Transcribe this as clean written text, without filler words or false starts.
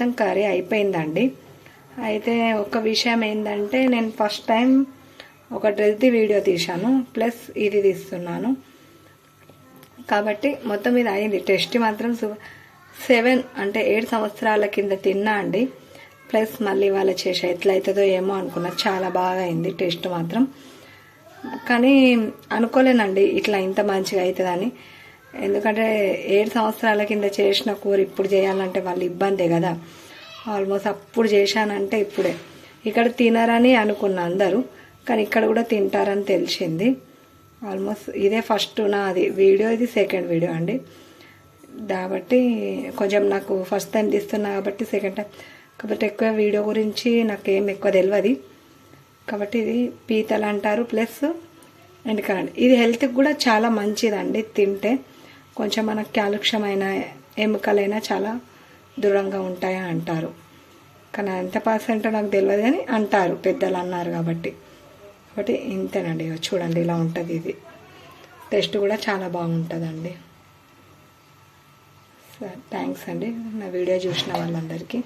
మొత్తం కర్రీ అయిపోయిందండి. అయితే ఒక విషయం ఏంటంటే, నేను ఫస్ట్ టైం ఒక డ్రెస్ది వీడియో తీశాను, ప్లస్ ఇది తీస్తున్నాను కాబట్టి మొత్తం ఇది అయింది. టేస్ట్ మాత్రం 7 సంవత్సరాల కింద తిన్నా అండి. ప్లస్ మళ్ళీ వాళ్ళ చేసే ఎట్లయితుందో ఏమో అనుకున్నా, చాలా బాగా అయింది టేస్ట్ మాత్రం. కానీ అనుకోలేనండి ఇట్లా ఇంత మంచిగా అవుతుందని. ఎందుకంటే 7 సంవత్సరాల కింద చేసిన కూర ఇప్పుడు చేయాలంటే వాళ్ళు ఇబ్బందే కదా. ఆల్మోస్ట్ అప్పుడు చేశానంటే ఇప్పుడే. ఇక్కడ తినరని అనుకున్నా అందరూ, కానీ ఇక్కడ కూడా తింటారని తెలిసింది. ఆల్మోస్ట్ ఇదే ఫస్ట్ నాది వీడియో, ఇది సెకండ్ వీడియో అండి. కాబట్టి కొంచెం నాకు ఫస్ట్ టైం తీస్తున్నా కాబట్టి సెకండ్ టైం కాబట్టి ఎక్కువ వీడియో గురించి నాకేం ఎక్కువ తెలియదు. కాబట్టి ఇది పీతలు అంటారు, ప్లస్ ఎండుకలండి. ఇది హెల్త్కి కూడా చాలా మంచిదండి. తింటే కొంచెం మనకు కాల్షియం అయినా ఎముకలైనా చాలా దృఢంగా ఉంటాయని అంటారు. కానీ ఎంత పర్సెంట్ నాకు తెలియదు కానీ అంటారు, పెద్దలు అన్నారు కాబట్టి. కాబట్టి ఇంతేనండి. చూడండి ఇలా ఉంటుంది. ఇది టేస్ట్ కూడా చాలా బాగుంటుందండి. సరే, థ్యాంక్స్ అండి నా వీడియో చూసిన వాళ్ళందరికీ.